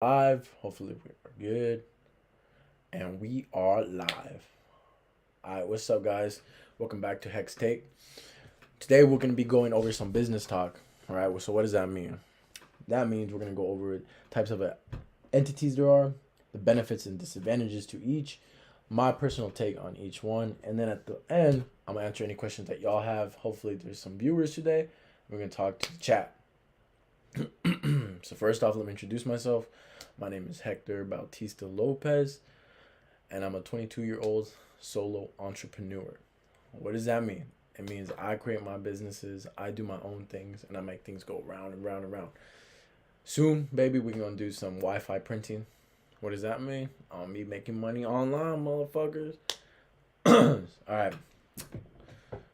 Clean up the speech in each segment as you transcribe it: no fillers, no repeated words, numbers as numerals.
Live. Hopefully we are good. And we are live. Alright, what's up guys? Welcome back to Hex Take. Today we're gonna be going over some business talk. Alright, so what does that mean? That means we're gonna go over types of entities there are, the benefits and disadvantages to each, my personal take on each one, and then at the end, I'm gonna answer any questions that y'all have. Hopefully there's some viewers today. We're gonna talk to the chat. So first off, let me introduce myself. My name is Hector Bautista Lopez, and I'm a 22-year-old solo entrepreneur. What does that mean? It means I create my businesses, I do my own things, and I make things go round and round and round. Soon, baby, we're gonna do some Wi-Fi printing. What does that mean? I'll be making money online, motherfuckers. All right.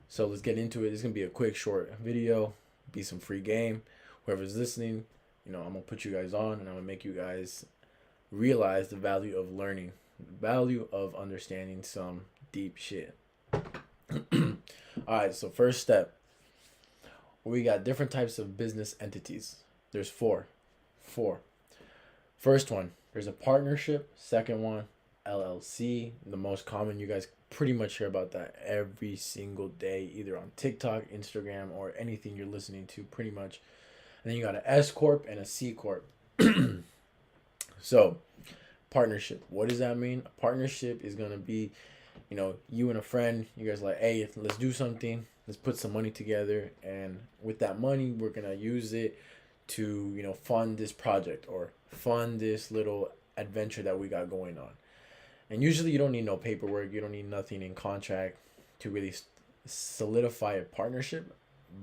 So let's get into it. It's gonna be a quick, short video. Be some free game. Whoever's listening, I'm gonna put you guys on, and I'm gonna make you guys realize the value of learning, the value of understanding some deep shit. All right. So first step, we got different types of business entities. There's four. First one, there's a partnership. Second one, LLC. The most common, you guys pretty much hear about that every single day, either on TikTok, Instagram, or anything you're listening to, pretty much. And then you got an S corp and a C corp. So, partnership. What does that mean? A partnership is gonna be, you and a friend. You guys are like, hey, let's do something. Let's put some money together, and with that money, we're gonna use it to fund this project or fund this little adventure that we got going on. And usually you don't need no paperwork, you don't need nothing in contract to really solidify a partnership.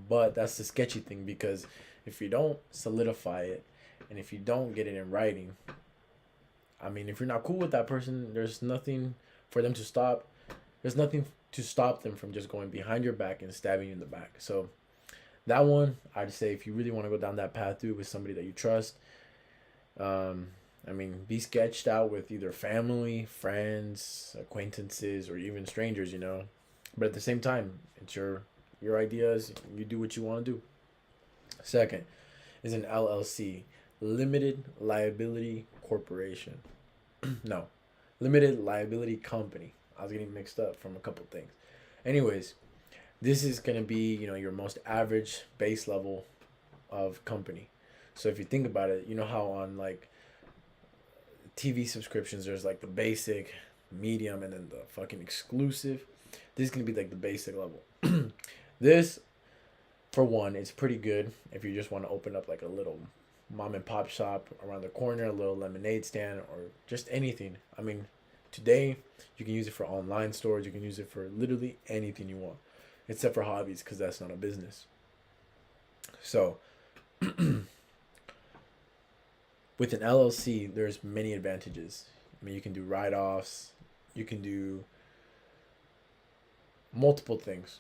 But that's the sketchy thing, because if you don't solidify it and if you don't get it in writing, I mean, if you're not cool with that person, there's nothing for them to stop. There's nothing to stop them from just going behind your back and stabbing you in the back. So that one, I'd say, if you really want to go down that path, do it with somebody that you trust. I mean, be sketched out with either family, friends, acquaintances, or even strangers. But at the same time, it's your ideas. You do what you want to do. Second is an LLC, Limited Liability Corporation. No, Limited Liability Company. I was getting mixed up from a couple things. Anyways, this is gonna be your most average base level of company. So if you think about it, you know how on like TV subscriptions there's like the basic, medium, and then the fucking exclusive. This is gonna be like the basic level. This, for one, it's pretty good if you just want to open up like a little mom and pop shop around the corner, a little lemonade stand, or just anything. I mean, today you can use it for online stores. You can use it for literally anything you want, except for hobbies, because that's not a business. So with an LLC, there's many advantages. I mean, you can do write-offs, you can do multiple things.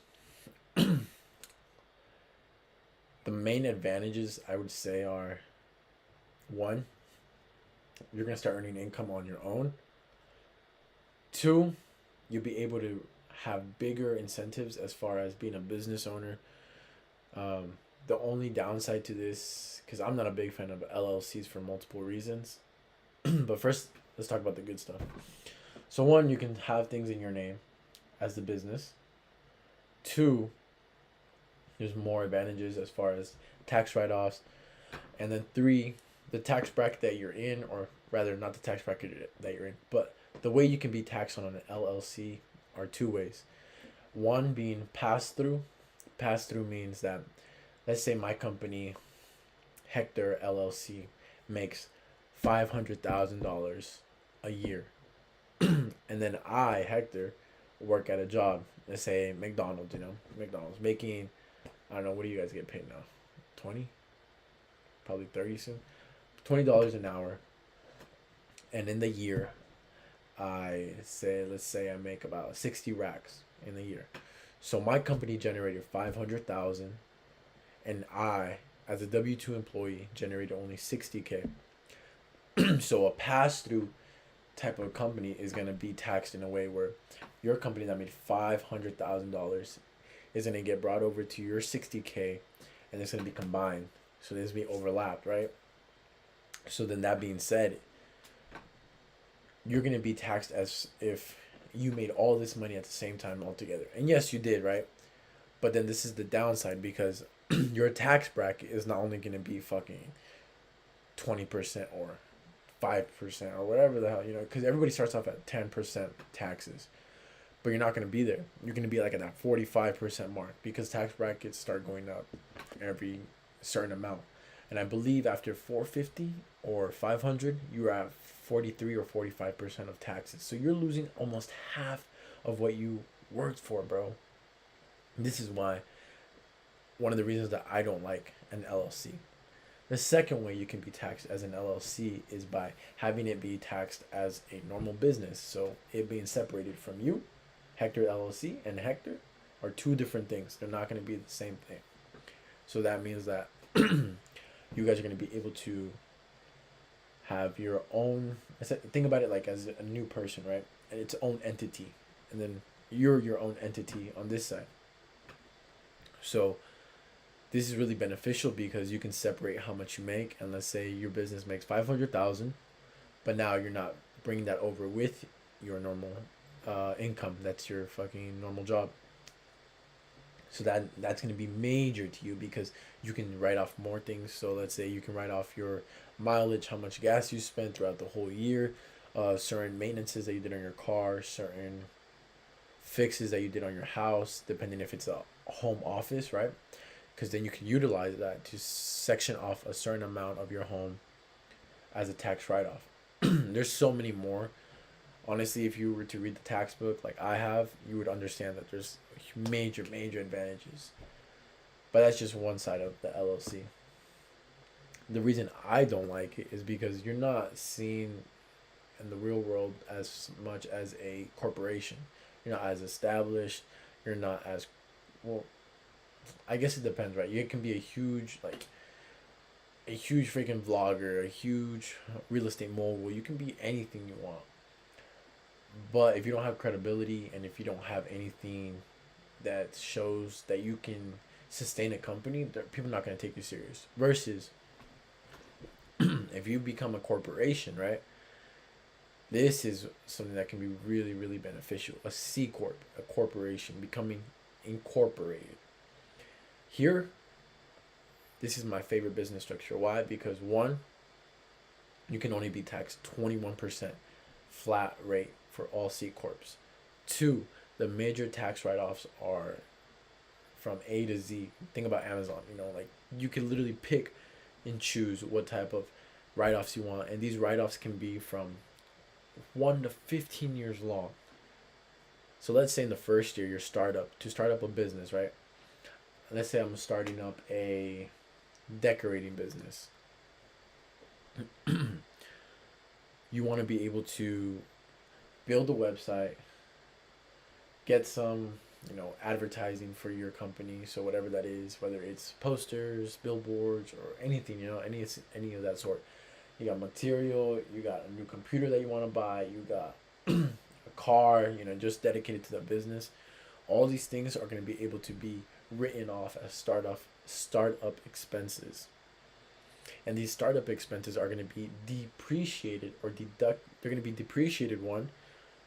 The main advantages, I would say, are: one, you're gonna start earning income on your own. Two, you'll be able to have bigger incentives as far as being a business owner. The only downside to this, because I'm not a big fan of LLCs for multiple reasons, but first, let's talk about the good stuff. So one, you can have things in your name as the business. Two, there's more advantages as far as tax write-offs. And then three, the tax bracket that you're in, or rather not the tax bracket that you're in, but the way you can be taxed on an LLC are two ways. One being pass through. Pass through means that, let's say my company, Hector LLC, makes $500,000 a year. And then I, Hector, work at a job. Let's say McDonald's, McDonald's making, I don't know, what do you guys get paid now? 20? Probably 30 soon. $20 an hour. And in the year, let's say I make about 60 racks in the year. So my company generated 500,000, and I, as a W-2 employee, generated only 60K. So a pass-through type of company is going to be taxed in a way where your company that made $500,000 is going to get brought over to your 60K, and it's going to be combined. So this will be overlapped, right? So then that being said, you're gonna be taxed as if you made all this money at the same time altogether. And yes, you did, right? But then this is the downside because your tax bracket is not only gonna be fucking 20% or 5% or whatever the hell, because everybody starts off at 10% taxes, but you're not gonna be there. You're gonna be like at that 45% mark because tax brackets start going up every certain amount. And I believe after 450 or 500, you're at 43 or 45% of taxes. So you're losing almost half of what you worked for, bro. This is why one of the reasons that I don't like an LLC. The second way you can be taxed as an LLC is by having it be taxed as a normal business. So it being separated from you, Hector LLC and Hector are two different things. They're not going to be the same thing. So that means that you guys are going to be able to have your own. Think about it like as a new person, right? And its own entity, and then you're your own entity on this side. So this is really beneficial because you can separate how much you make. And let's say your business makes 500,000, but now you're not bringing that over with your normal income. That's your fucking normal job. So that's going to be major to you because you can write off more things. So let's say you can write off your mileage, how much gas you spent throughout the whole year, certain maintenances that you did on your car, certain fixes that you did on your house, depending if it's a home office, right? Because then you can utilize that to section off a certain amount of your home as a tax write-off. There's so many more. Honestly, if you were to read the tax book like I have, you would understand that there's major, major advantages. But that's just one side of the LLC. The reason I don't like it is because you're not seen in the real world as much as a corporation. You're not as established. You're not as, well, I guess it depends, right? You can be a huge freaking vlogger, a huge real estate mogul. You can be anything you want. But if you don't have credibility and if you don't have anything that shows that you can sustain a company, people are not going to take you serious. Versus if you become a corporation, right? This is something that can be really, really beneficial. A C Corp, a corporation, becoming incorporated. Here, this is my favorite business structure. Why? Because one, you can only be taxed 21% flat rate for all C Corps. Two, the major tax write-offs are from A to Z. Think about Amazon, like you can literally pick and choose what type of write-offs you want. And these write-offs can be from 1 to 15 years long. So let's say in the first year, to start up a business, right? Let's say I'm starting up a decorating business. You want to be able to build a website, get some, advertising for your company. So whatever that is, whether it's posters, billboards, or anything, any of that sort. You got material, you got a new computer that you want to buy, you got a car, just dedicated to the business. All these things are going to be able to be written off as startup expenses. And these startup expenses are going to be depreciated or they're going to be depreciated one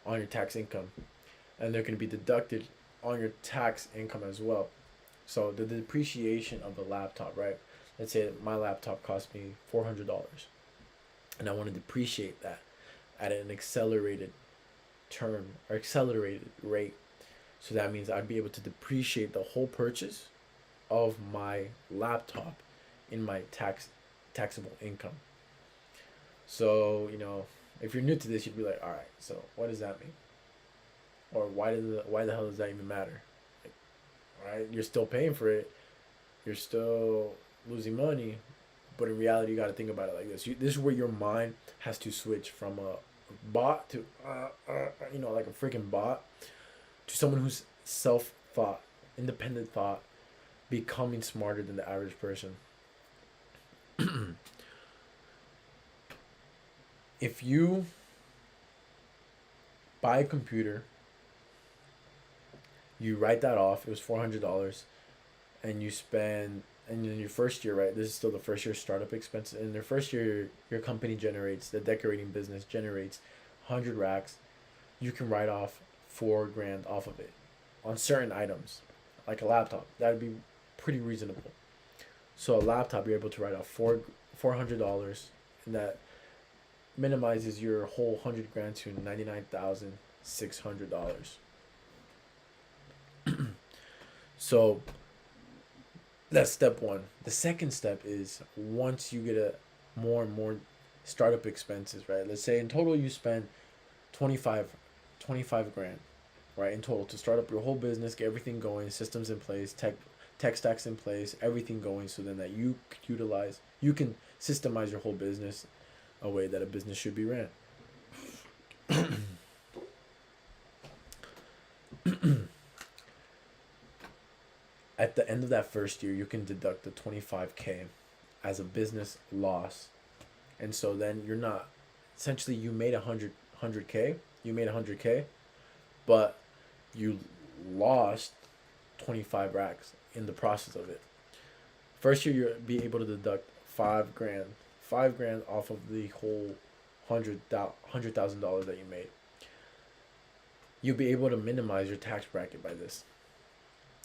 on your tax income, and they're going to be deducted on your tax income as well. So the depreciation of the laptop, right? Let's say my laptop cost me $400, and I want to depreciate that at an accelerated term or accelerated rate. So that means I'd be able to depreciate the whole purchase of my laptop in my taxable income. So, if you're new to this, you'd be like, all right, so what does that mean? Or why the hell does that even matter? Like, all right, you're still paying for it. You're still losing money. But in reality, you got to think about it like this. This is where your mind has to switch from a bot to, like a freaking bot, to someone who's self-thought, independent thought, becoming smarter than the average person. If you buy a computer, you write that off, it was $400, and you spend and in your first year, right? This is still the first year startup expenses. In their first year, your company generates, the decorating business generates 100 racks. You can write off 4 grand off of it on certain items, like a laptop. That'd be pretty reasonable. So a laptop, you're able to write off $400, and that minimizes your whole 100 grand to $99,600. So that's step one. The second step is once you get a more and more startup expenses, right? Let's say in total you spend 25, 25 grand, right? In total to start up your whole business, get everything going, systems in place, tech stacks in place, everything going, so then that you can systemize your whole business a way that a business should be ran. At the end of that first year, you can deduct the 25K as a business loss. And so then you're not, essentially you made 100K, you made 100K, but you lost 25 racks in the process of it. First year you'll be able to deduct 5 grand, 5 grand off of the whole $100,000 that you made. You'll be able to minimize your tax bracket by this.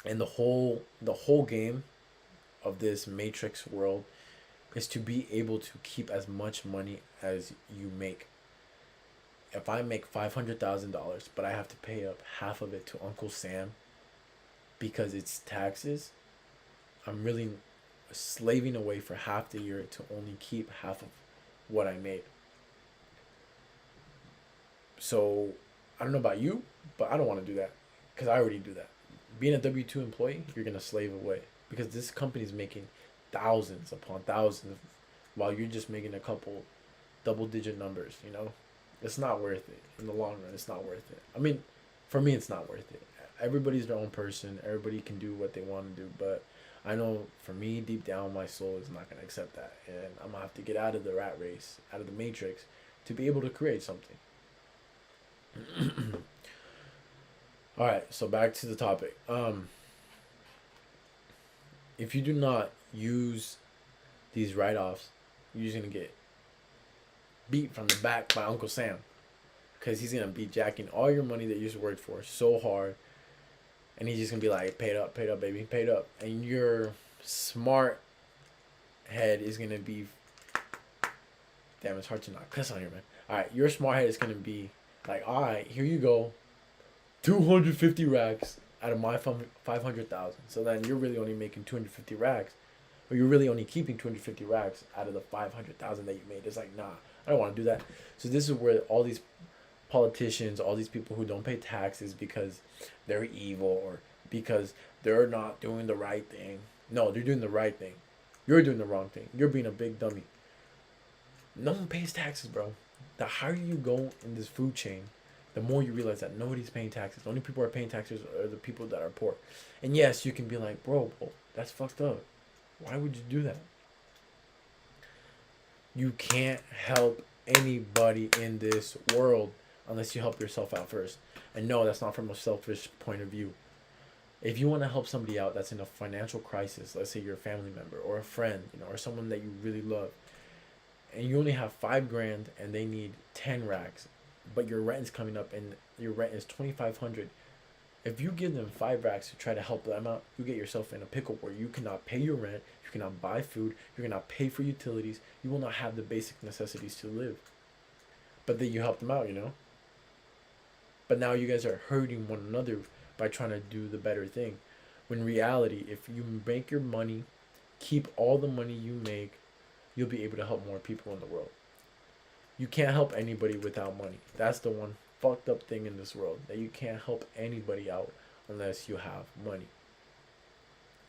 And the whole game of this matrix world is to be able to keep as much money as you make. If I make $500,000, but I have to pay up half of it to Uncle Sam because it's taxes, I'm really slaving away for half the year to only keep half of what I made. So I don't know about you, but I don't want to do that because I already do that. Being a W-2 employee, you're going to slave away because this company is making thousands upon thousands while you're just making a couple double-digit numbers, you know? It's not worth it. In the long run, it's not worth it. I mean, for me, it's not worth it. Everybody's their own person. Everybody can do what they want to do. But I know for me, deep down, my soul is not going to accept that. And I'm going to have to get out of the rat race, out of the matrix, to be able to create something. All right, so back to the topic. If you do not use these write-offs, you're just going to get beat from the back by Uncle Sam, because he's gonna be jacking all your money that you just worked for so hard, and he's just gonna be like, paid up, baby, paid up, and your smart head is gonna be, damn, it's hard to not cuss on here, man. All right, your smart head is gonna be like, all right, here you go, 250 racks out of my 500,000. So then you're really only making 250 racks, or you're really only keeping 250 racks out of the 500,000 that you made. It's like, nah, I don't want to do that. So this is where all these politicians, all these people who don't pay taxes because they're evil or because they're not doing the right thing. No, they're doing the right thing. You're doing the wrong thing. You're being a big dummy. No one pays taxes, bro. The higher you go in this food chain, the more you realize that nobody's paying taxes. The only people who are paying taxes are the people that are poor. And yes, you can be like, bro, that's fucked up. Why would you do that? You can't help anybody in this world unless you help yourself out first. And no, that's not from a selfish point of view. If you want to help somebody out that's in a financial crisis, let's say you're a family member or a friend, or someone that you really love, and you only have 5 grand and they need 10 racks, but your rent is coming up and your rent is 2,500. If you give them 5 racks to try to help them out, you get yourself in a pickle where you cannot pay your rent, you cannot buy food, you cannot pay for utilities, you will not have the basic necessities to live. But then you help them out, But now you guys are hurting one another by trying to do the better thing. When in reality, if you make your money, keep all the money you make, you'll be able to help more people in the world. You can't help anybody without money. That's the one fucked up thing in this world, that you can't help anybody out unless you have money.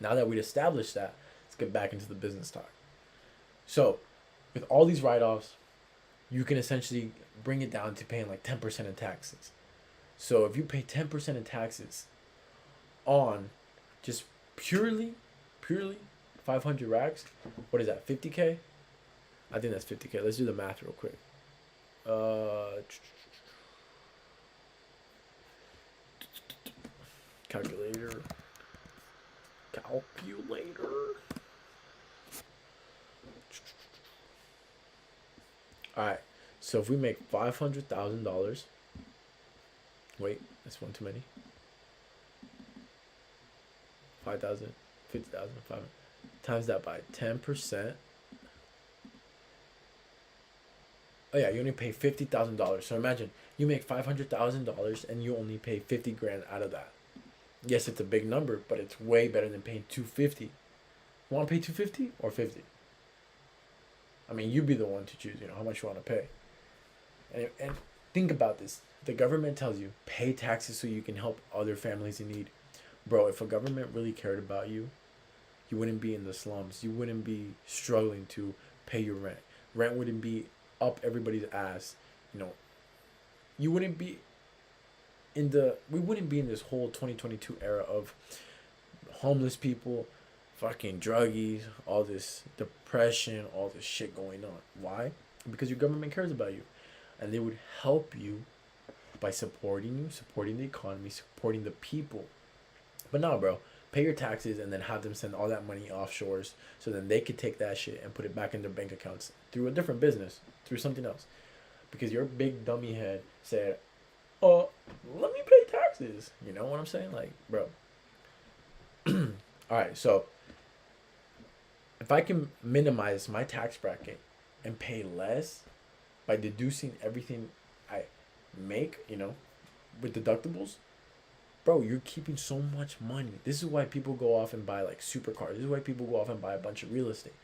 Now that we've established that, let's get back into the business talk. So, with all these write-offs, you can essentially bring it down to paying like 10% in taxes. So if you pay 10% in taxes on just purely 500 racks, what is that, 50K? I think that's 50K. Let's do the math real quick. Calculator. All right. So if we make $500,000, wait, that's one too many. 5,000, 50,000, 5 times that by 10%. Oh yeah, you only pay $50,000. So imagine you make $500,000 and you only pay 50 grand out of that. Yes, it's a big number, but it's way better than paying 250. You want to pay 250 or 50? I mean, you be the one to choose. You know how much you want to pay. And think about this. The government tells you pay taxes so you can help other families in need. Bro, if a government really cared about you, you wouldn't be in the slums. You wouldn't be struggling to pay your rent. Rent wouldn't be up everybody's ass. You know, you wouldn't be we wouldn't be in this whole 2022 era of homeless people, fucking druggies, all this depression, all this shit going on. Why? Because your government cares about you. And they would help you by supporting you, supporting the economy, supporting the people. But no, bro, pay your taxes and then have them send all that money offshores so then they could take that shit and put it back in their bank accounts through a different business, through something else. Because your big dummy head said, oh, let me pay taxes. You know what I'm saying? Like, bro. All right, so if I can minimize my tax bracket and pay less by deducing everything I make, you know, with deductibles, bro, you're keeping so much money. This is why people go off and buy like supercars. This is why people go off and buy a bunch of real estate.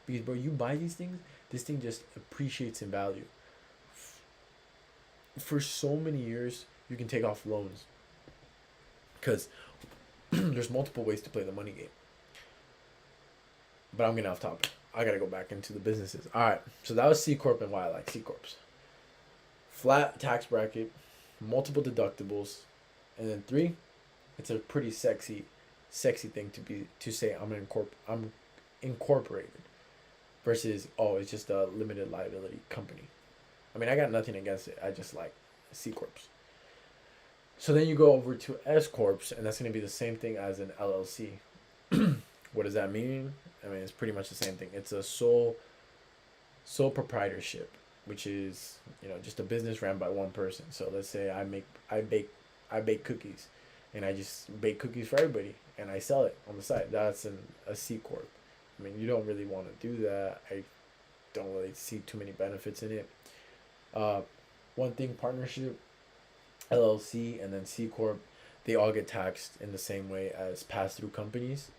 Because, bro, you buy these things, this thing just appreciates in value. For so many years, you can take off loans. Because there's multiple ways to play the money game. But I'm getting off topic. I gotta go back into the businesses. All right, so that was C Corp and why I like C Corps. Flat tax bracket, multiple deductibles, and then 3, it's a pretty sexy thing to say I'm incorporated, versus it's just a limited liability company. I mean, I got nothing against it. I just like C Corps. So then you go over to S Corps, and that's gonna be the same thing as an LLC. What does that mean? I mean, it's pretty much the same thing. It's a sole proprietorship, which is, you know, just a business ran by one person. So let's say I bake cookies, and I just bake cookies for everybody, and I sell it on the side. That's a C Corp. I mean, you don't really want to do that. I don't really see too many benefits in it. One thing, partnership, LLC, and then C Corp, they all get taxed in the same way as pass-through companies.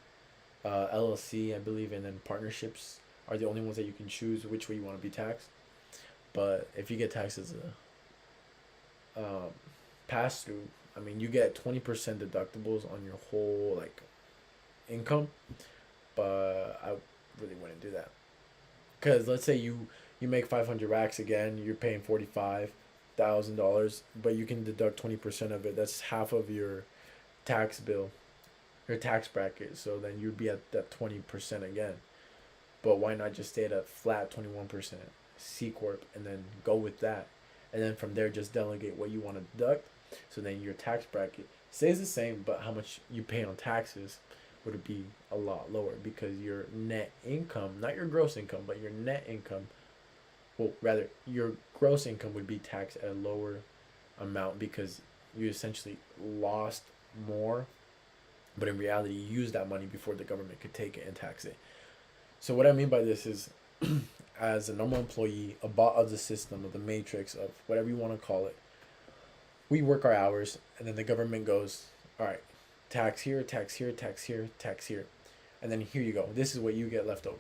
LLC, I believe, and then partnerships are the only ones that you can choose which way you want to be taxed. But if you get taxed as a pass through, I mean, you get 20% deductibles on your whole like income. But I really wouldn't do that, because let's say you make 500 racks again, you're paying $45,000, but you can deduct 20% of it. That's half of your tax bill, your tax bracket. So then you'd be at that 20% again. But why not just stay at a flat 21% C Corp and then go with that? And then from there, just delegate what you want to deduct. So then your tax bracket stays the same, but how much you pay on taxes would be a lot lower, because your net income, not your gross income, but your net income, well, rather, your gross income would be taxed at a lower amount, because you essentially lost more, but in reality, you used that money before the government could take it and tax it. So what I mean by this is, as a normal employee, a bot of the system, of the matrix, of whatever you want to call it, we work our hours, and then the government goes, all right, tax here, tax here, tax here, tax here. And then here you go. This is what you get left over.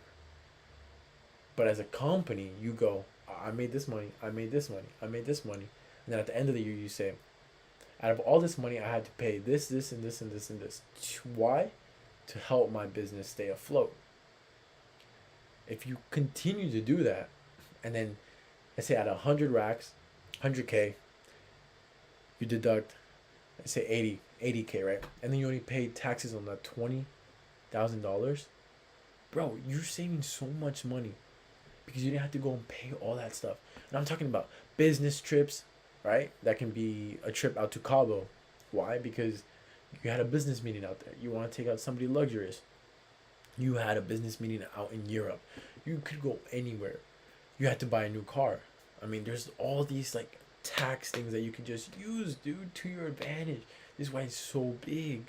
But as a company, you go, I made this money, I made this money, I made this money. And then at the end of the year, you say, out of all this money, I had to pay this, this, and this, and this, and this. Why? To help my business stay afloat. If you continue to do that, and then let's say at 100 racks, 100K, you deduct, let's say 80K, right? And then you only pay taxes on that $20,000. Bro, you're saving so much money because you didn't have to go and pay all that stuff. And I'm talking about business trips, right? That can be a trip out to Cabo. Why? Because you had a business meeting out there. You want to take out somebody luxurious. You had a business meeting out in Europe. You could go anywhere. You had to buy a new car. I mean, there's all these like tax things that you can just use, dude, to your advantage. This is why it's so big.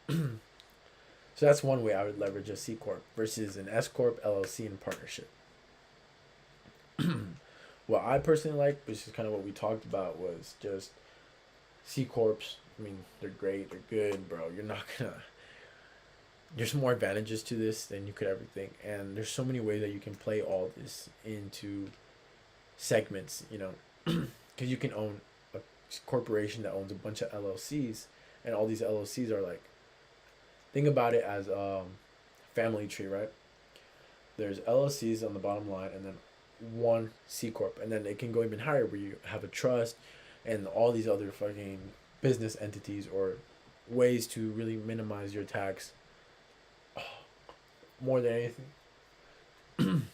So that's one way I would leverage a C corp versus an S corp, LLC, and partnership. What I personally like, which is kind of what we talked about, was just C corps. I mean, they're great, they're good, bro. You're not gonna. There's more advantages to this than you could ever think, and there's so many ways that you can play all this into segments. You know, because you can own a corporation that owns a bunch of LLCs, and all these LLCs are like, think about it as family tree, right? There's LLCs on the bottom line, and then one C corp, and then it can go even higher where you have a trust, and all these other fucking business entities or ways to really minimize your tax. More than anything.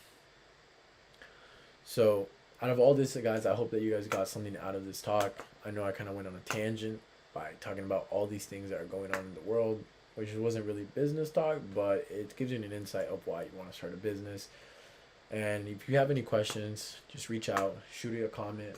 So, out of all this, guys, I hope that you guys got something out of this talk. I know I kind of went on a tangent by talking about all these things that are going on in the world, which wasn't really business talk, but it gives you an insight of why you want to start a business. And if you have any questions, just reach out, shoot me a comment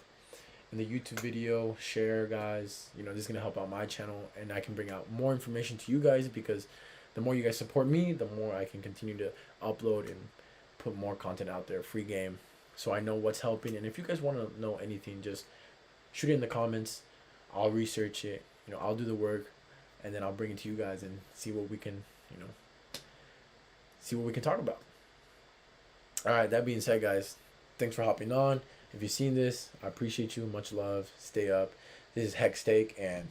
in the YouTube video, share, guys. You know, this is going to help out my channel, and I can bring out more information to you guys, because the more you guys support me, the more I can continue to upload and put more content out there, free game, so I know what's helping. And if you guys want to know anything, just shoot it in the comments. I'll research it. You know, I'll do the work, and then I'll bring it to you guys and see what we can, see what we can talk about. All right, that being said, guys, thanks for hopping on. If you've seen this, I appreciate you. Much love. Stay up. This is Hextake, and